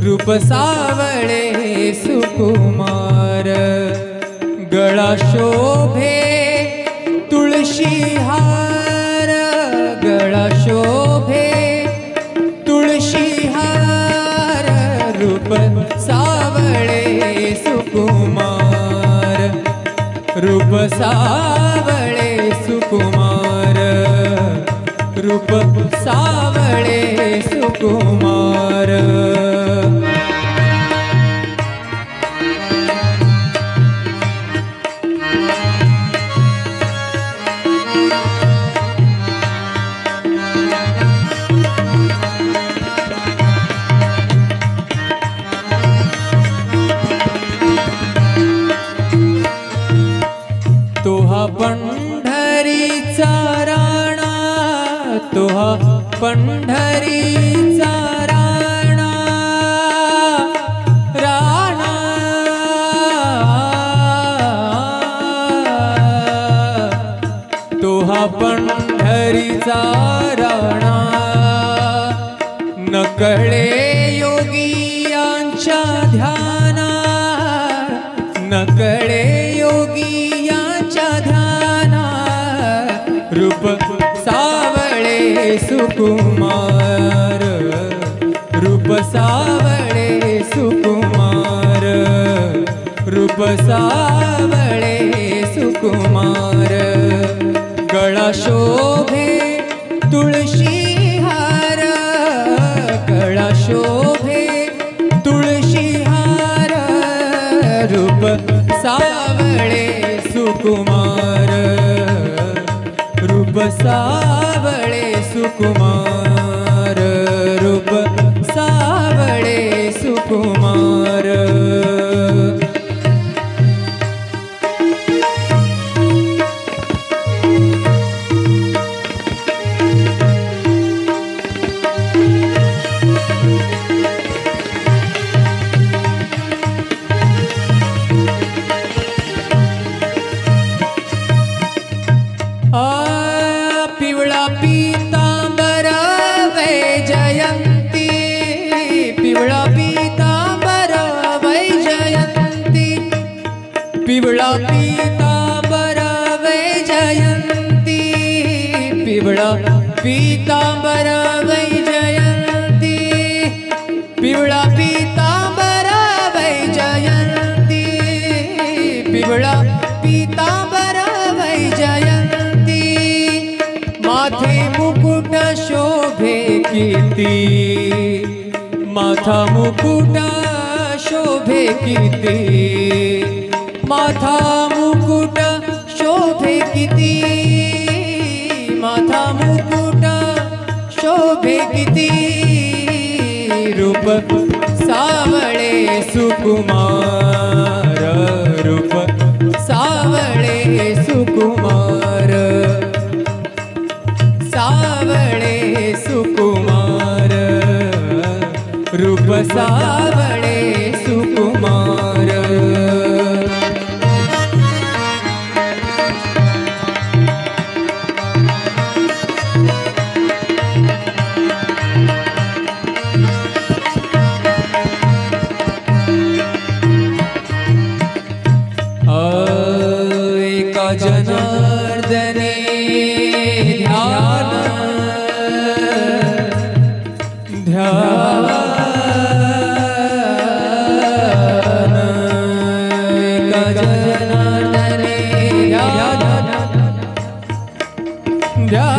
रूप सावळे सुकुमार गळा शोभे तुळशी हार गळा शोभे तुळशी हार रूप सावळे सुकुमार रूप सावळे सुकुमार रूप सावळे सुकुमार तोहा पंढरीचा राणा तोहा पंढरीचा राणा राणा तोहा पंढरीचा राणा नकळे योगियांच्या ध्याना नकळे योगियांच्या ध्याना रूप सावळे सुकुमार रूप सावळे सुकुमार रूप सावळे सुकुमार गळा शोभे तुळशी हार गळा शोभे तुळशी हार रूप सावळे सुकुमार रूप सावळे सुकुमार रूप सावळे सुकुमार पिवळा पीतांबर वैजयंती पिवळा पीतांबर वैजयंती पिवळा पीतांबर वैजयंती पिवळा पीतांबर वैजयंती पिवळा पीतांबर वैजयंती पिवळा पीतांबर वैजयंती माथे मुकुट शोभे किती माथा मुकुट शोभे किती माथा मुकुट शोभे किती माथा मुकुट शोभे किती रूप सावळे सुकुमार रूप सावळे सुकुमार सावळे सुकुमार रूप सावळे सुकुमार एका जनार्दने ध्यान ध्यान एका जनार्दने ध्यान ध्यान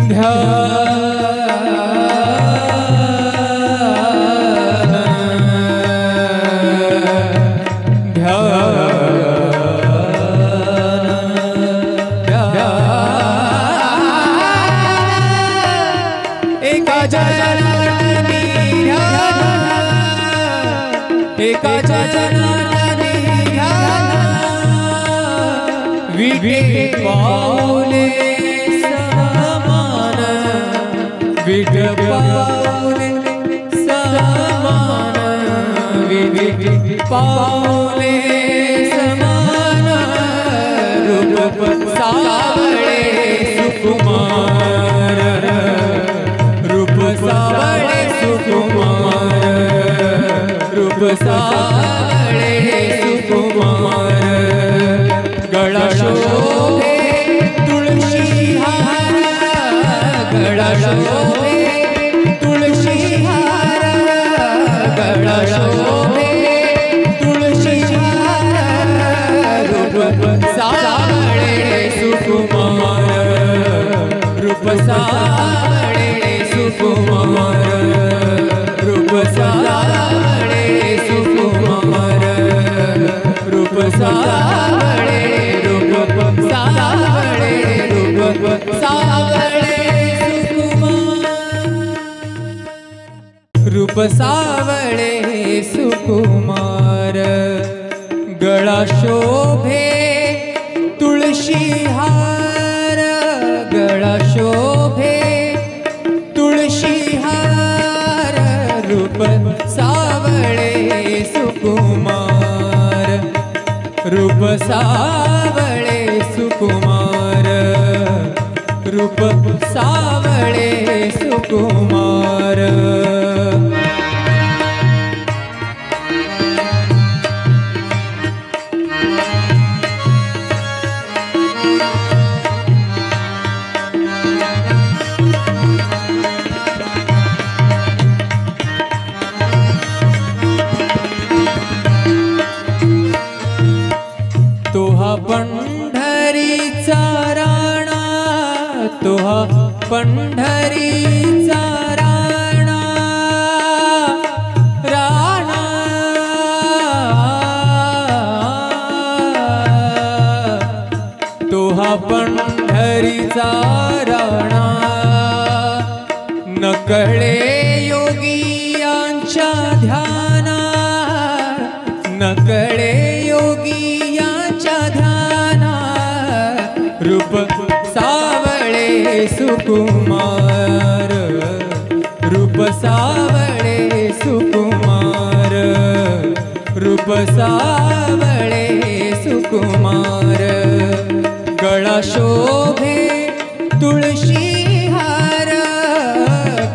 ध्यान ध्यान एका जनार्दनी ध्यान एका जनार्दनी ध्यान विठे पावले समान विठे पावले समान विठे पावले समान रूप सावळे सावळे सुकुमार गळा शोभे तुळशी हार गळा शोभे तुळशी हार गळा शोभे तुळशी हार रूप सावळे सुकुमार रूप सावळे सुकुमार रूप सावळे सुकुमार रूप सावळे रूप सावळे रूप सावळे सुकुमार रूप सावळे सुकुमार गळा शोभे तुळशी हार गळा शोभे तुळशी हार रूप सावळे सुकुमार रूप सावळे सुकुमार रूप सावळे सुकुमार तोहा पंढरीचा राणा तोहा पंढरीचा राणा राणा तोहा पंढरीचा राणा नकळे योगियांच्या ध्याना नकळे योगियांच्या ध्याना रूप सावळे सुकुमार रूप सावळे सुकुमार रूप सावळे सुकुमार गळा शोभे तुळशी हार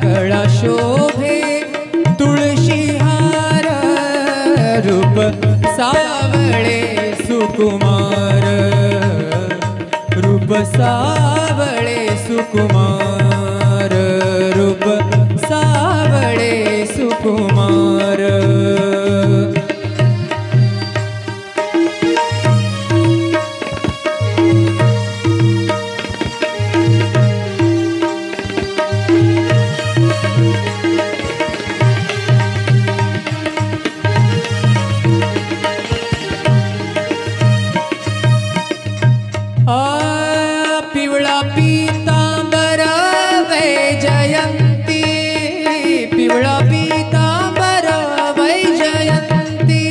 गळा शोभे तुळशी हार रूप सावळे सुकुमार रूप सावळे सुकुमार रूप सावळे सुकुमार पिवळा पीतांबर वैजयंती पिवळा पीतांबर वैजयंती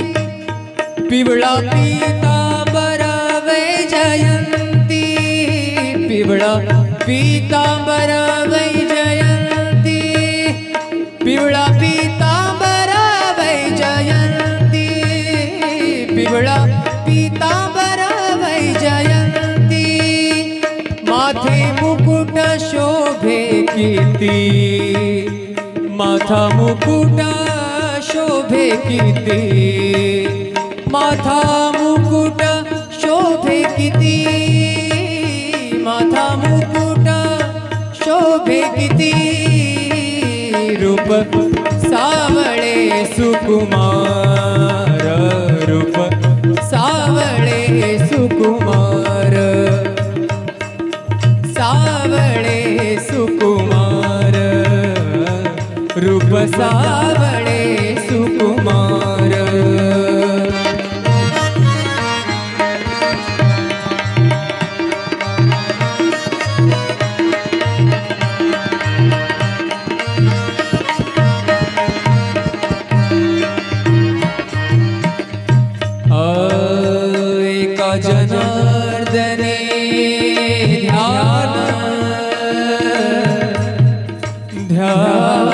पिवळा पीतांबर वैजयंती पिवळा पीतांबर वैजयंती पिवळा पीतांबर वैजयंती पिवळा पीतांबर वैजयंती माथे मुकुट शोभे किती माथा मुकुट शोभे किती माथा मुकुट शोभे किती माथा मुकुट शोभे किती रूप सावळे सुकुमार रूप सावळे सुकुमार सावळे सुकुमार रूप सावळे सुकुमार एका जनार्दने ध्यान ध्यान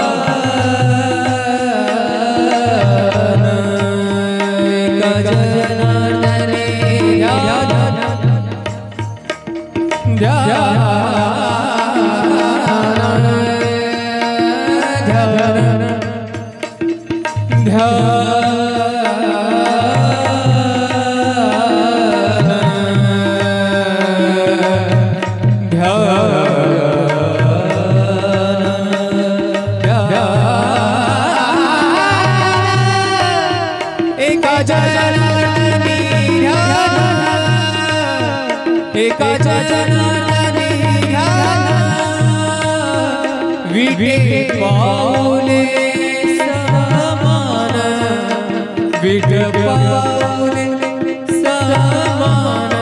एका जनार्दनी ध्यान, एका जनार्दनी ध्यान, विटे पाऊले समान, विटे पाऊले समान,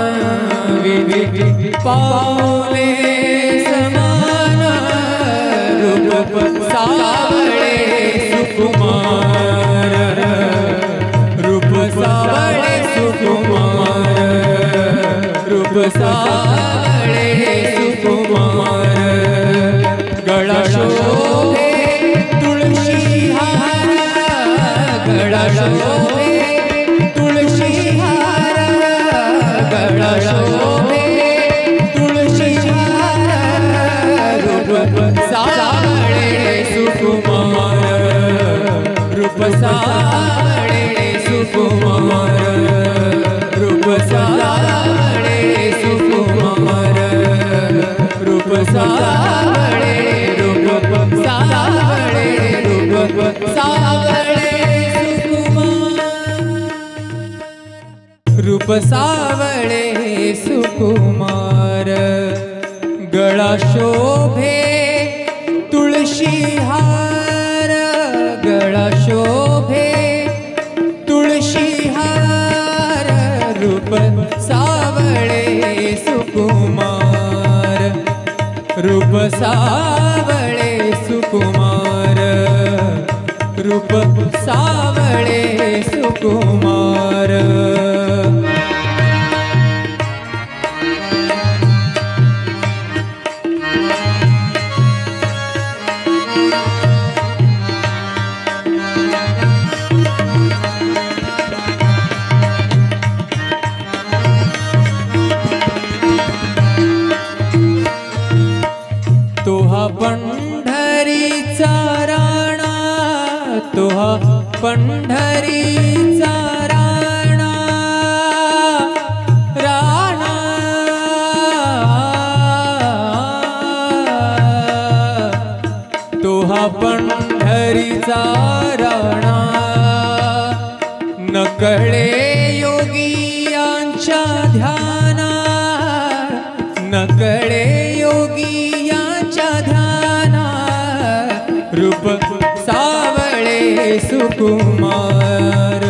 विटे पाऊले समान, रूप सावळे सुकुमार, रूप सावळे सुकुमार, रूप सावळे सुकुमार, गळा शोभे तुळशी हार, गळा शोभे तुळशी हार, गळा शोभे तुळशी हार, रूप सावळे सुकुमार, रूप सावळे सुकुमार, रूप सावळे सुकुमार, रूप सावळे, रूप सावळे, रूप सावळे सुकुमार, रूप सावळे सुकुमार, गळा शोभे तुळशी हार, गळा शोभे तुळशी हार, रूप सावळे सुकुमार, रूप सावळे सुकुमार, रूप सावळे सुकुमार, तोहा पंढरीचा राणा, तोहा पंढरीचा राणा, राणा तोहा पंढरीचा राणा, नकळे योगियांच्या ध्याना, नकळे योगियांच्या ध्याना, रूप सावळे सुकुमार,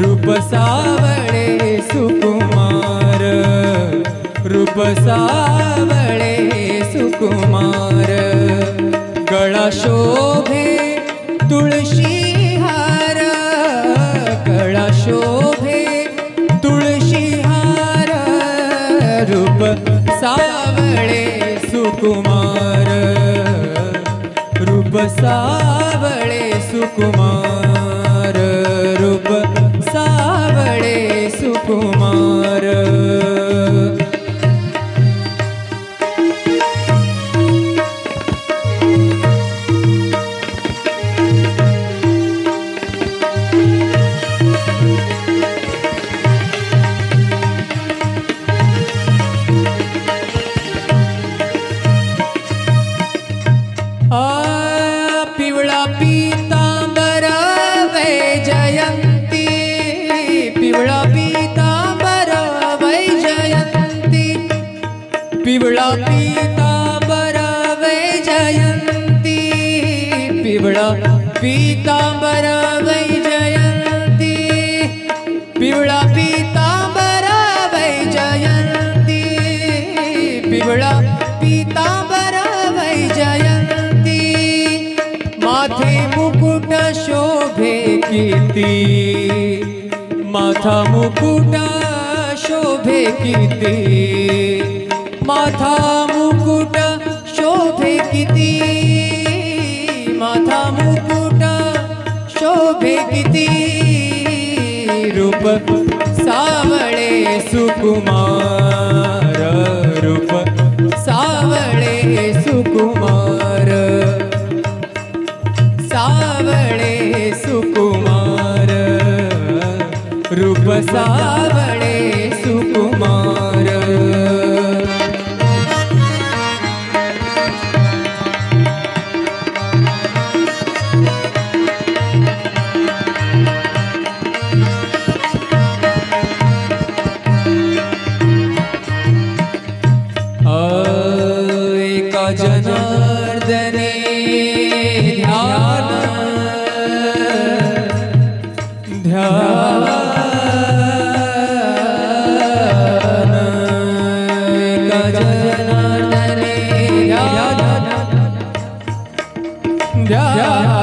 रूप सावळे सुकुमार, रूप सावळे सुकुमार, गळा शोभे तुळशी हार, गळा शोभे तुळशी हार, रूप सावळे सुकुमार, रूप सावळे सुकुमार, रूप सावळे सुकुमार, पिवळा पीतांबर वैजयंती, पिवळा पीतांबर वैजयंती, पिवळा पीतांबर वैजयंती, पिवळा पीतांबर वैजयंती, पिवळा पीतांबर वैजयंती, पिवळा पीतांबर वैजयंती, माथे मुकुट शोभे किती, माथा मुकुट शोभे किती, माथा मुकुट शोभे किती, माथा मुकुट शोभे किती, रूप सावळे सुकुमार, रूप सावळे सुकुमार, सावळे सुकुमार, रूप सावळे सुकुमार, एका जनार्दने ध्यान ध्यान एका जनार्दने ध्यान ध्यान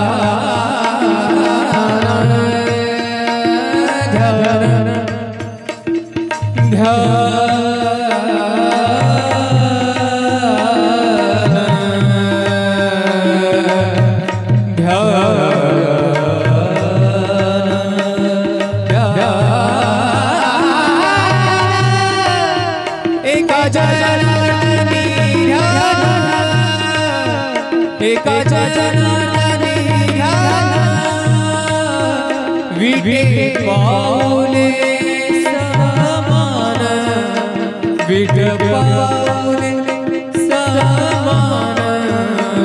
एका जनार्दने विटे पावले समान विटे पावले समान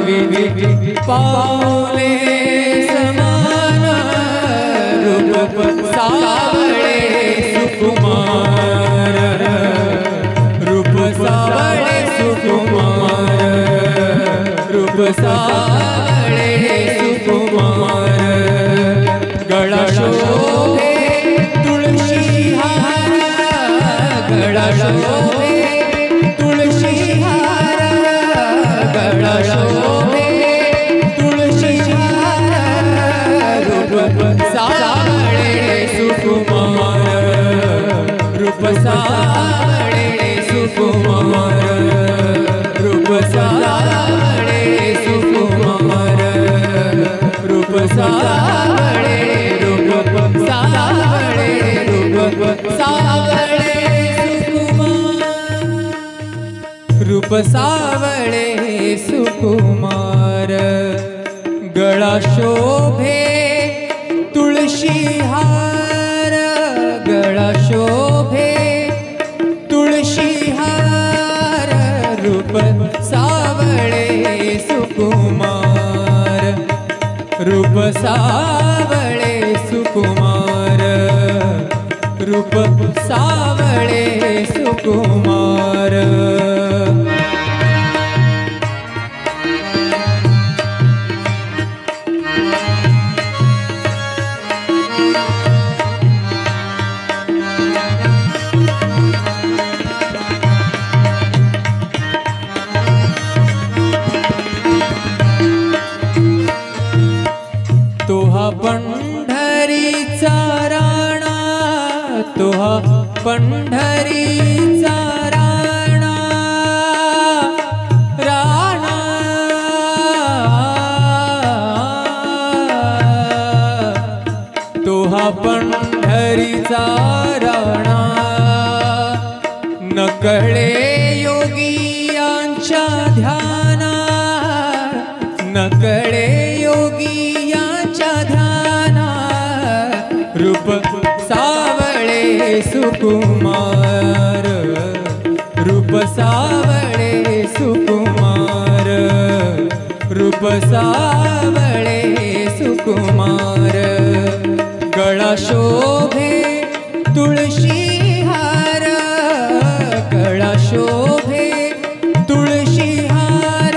विटे पावले समान रूप सावळे सुकुमार रूप सावळे सुकुमार रूप सावळे सुकुमार गळा शोभे तुळशी हार गळा शोभे तुळशी हार गळा शोभे तुळशी हार रूप सावळे सुकुमार रूप सावळे सुकुमार रूप सावळे सुकुमार रूप सावळे रूप सावळे रूप सावळे सुकुमार रूप सावळे सुकुमार गळा शोभे तुळशी हार गळा शोभे तुळशी हार रूप सावळे सुकुमार रूप सावळे सुकुमार रूप सावळे सुकुमार तोहा पंढरीचा राणा तोहा पंढरीचा राणा राणा तोहा पंढरीचा राणा नकळे योगियांच्या ध्याना नकळे योगियांच्या ध्याना रूप सावळे सुकुमार रूप सावळे सुकुमार रूप सावळे सुकुमार गळा शोभे तुळशी हार गळा शोभे तुळशी हार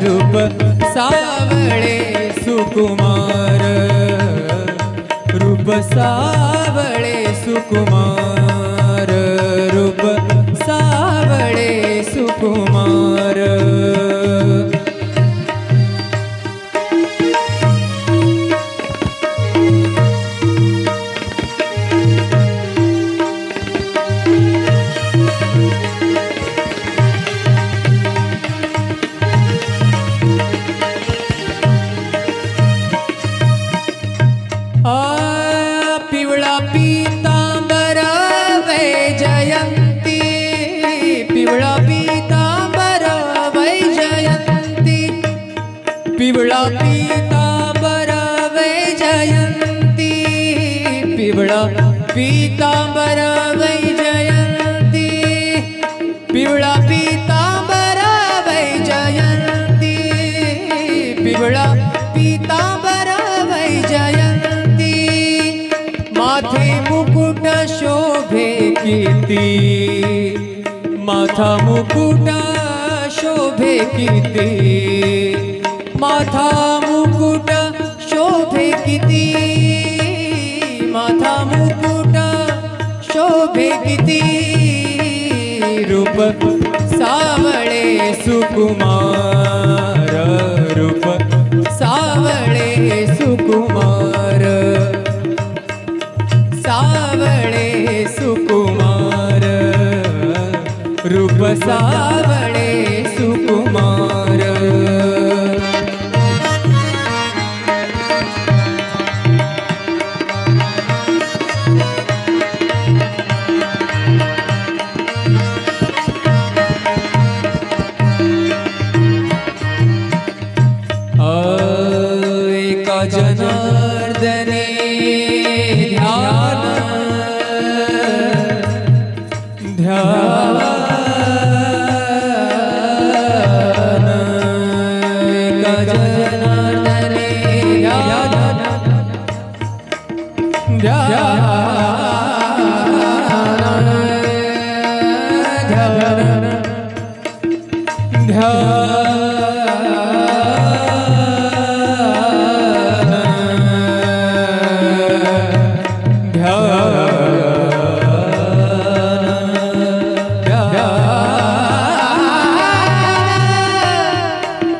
रूप सावळे सुकुमार रूप सावळे सुकुमार रूप सावळे सुकुमार पिवळा पीतांबर वैजयंती पिवळा पीतांबर वैजयंती पिवळा पीतांबर वैजयंती पिवळा पीतांबर वैजयंती पिवळा पीतांबर वैजयंती पिवळा पीतांबर वैजयंती माथे मुकुट शोभे कीर्ती माथा मुकुट शोभे किती, माथा मुकुट शोभे किती, माथा मुकुट शोभे किती, रूप सावळे सुकुमार, रूप सावळे सुकुमार, सावळे सुकुमार, रूप सावळे सुकुमार। एका जनार्दने ध्यान, ध्यान, एका जनार्दने ध्यान, ध्यान, ध्यान, ध्यान,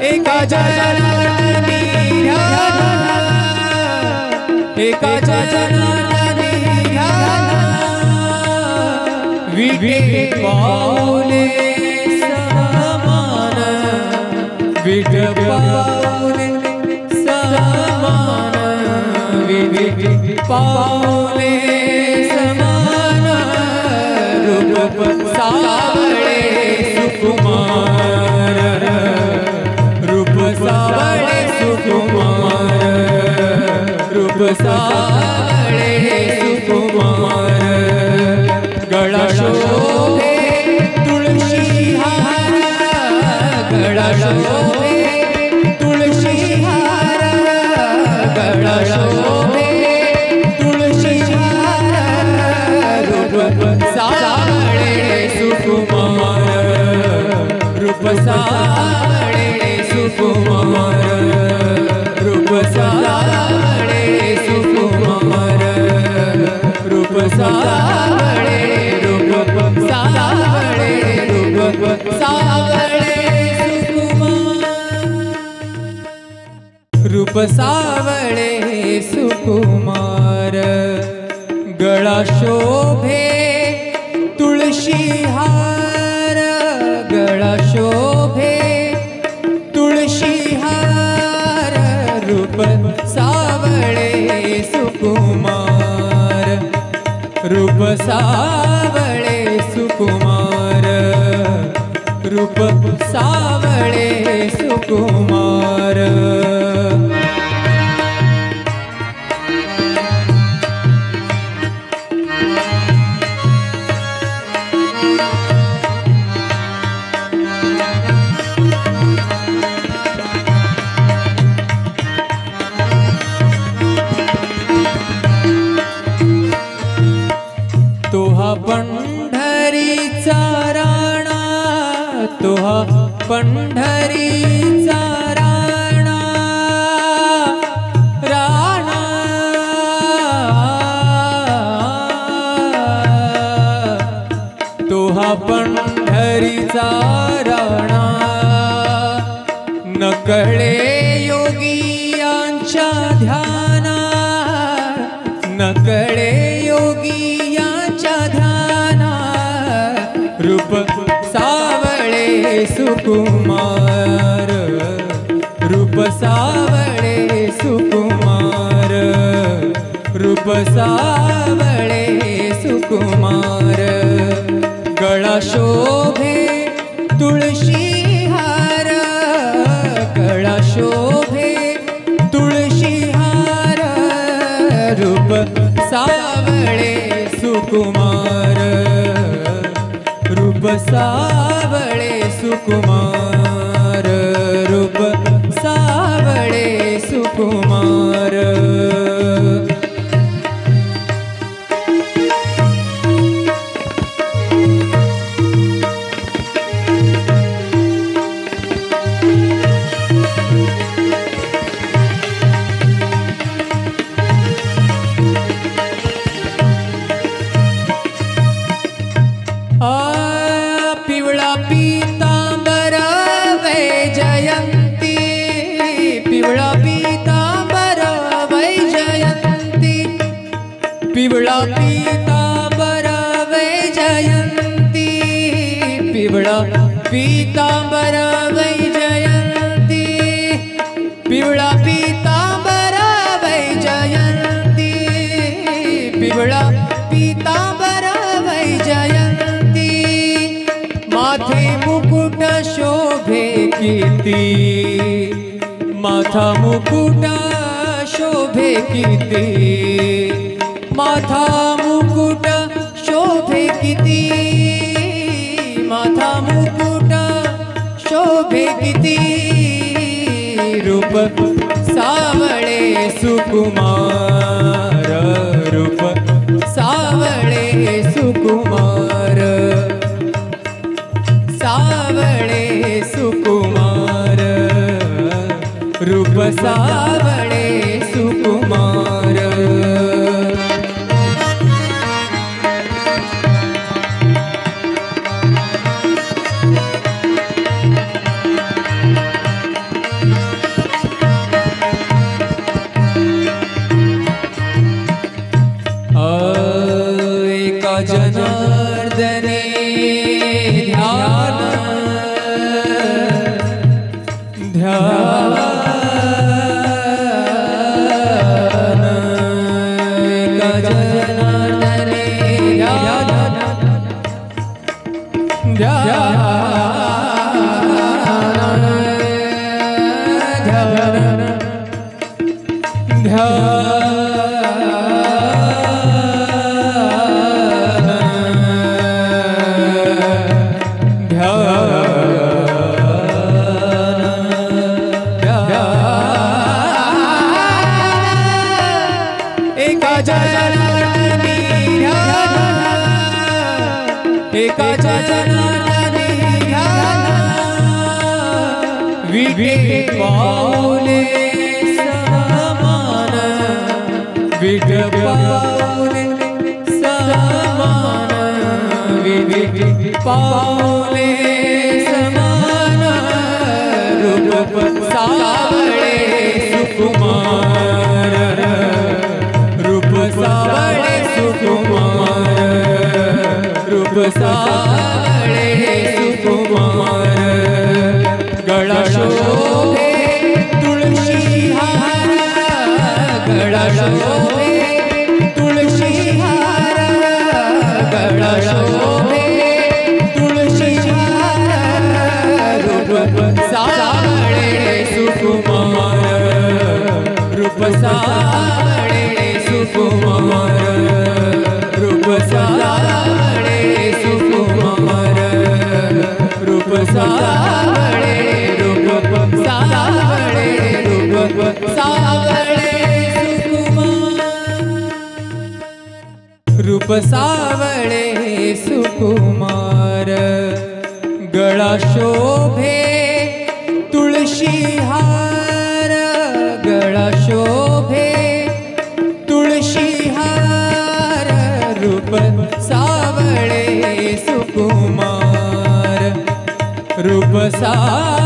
एका जनार्दने ध्यान, एका जनार्दने ध्यान, विटे पाऊले समान, विटे पाऊले समान, विटे पाऊले समान, रूप सावळे सुकुमार, रूप सावळे सुकुमार, रूप सावळे सुकुमार। गळा शोभे तुळशी हार, गळा शोभे तुळशी हार, गळा शोभे तुळशी हार, रूप सावळे सुकुमार, रूप सावळे सुकुमार, रूप सावळे सुकुमार, रूप सावळे, रूप सावळे, रूप सावळे सुकुमार, रूप सावळे सुकुमार। गळा शोभे तुळशी हार, गळा शोभे तुळशी हार, रूप सावळे सुकुमार, रूप सावळे सुकुमार, रूप सावळे सुकुमार। तोहा पंढरीचा राणा, तोहा पंढरीचा राणा, राणा, तोहा पंढरीचा राणा, नकळे योगियांच्या ध्याना, नकळे योगियांच्या ध्याना, रूप सावळे सुकुमार, रूप सावळे सुकुमार, रूप सावळे सुकुमार। गळा शोभे तुळशी हार, गळा शोभे तुळशी हार, रूप सावळे सुकुमार, रूप सावळे सुकुमार, रूप सावळे सुकुमार। पीतांबर वैजयंती, पिवळा पीतांबर वैजयंती, पिवळा पीतांबर वैजयंती, माथे मुकुट शोभे किती, माथा मुकुट शोभे किती, माथा मुकुट शोभे किती, माथा मुकुट शोभे किती, रूप सावळे सुकुमार, रूप सावळे सुकुमार, सावळे सुकुमार, रूप सावळे सुकुमार। एका जनार्दने ध्यान ध्यान, एका जनार्दने ध्यान ध्यान ध्यान ध्यान, एका जनार्दने ध्यान, एका जनार्दने ध्यान, विठे पावले समान, विठ पावले समान, विठ पावले समान, रूप सावळे सुकुमार, रूप सावळे सुकुमार, रूप सावळे सुकुमार, गळा शोभे तुळशी हार, गळा शोभे तुळशी हार, गळा शोभे तुळशी हार, रूप सावळे सुकुमार, रूप सावळे सुकुमार, रूप सावळे सुकुमार, रूप सावळे, रूप सावळे, रूप सावळे सुकुमार, रूप सावळे सुकुमार, गळा शोभे तुळशी हार, गळा शोभे तुळशी हार, रूप सावळे सुकुमार, रूप सावळे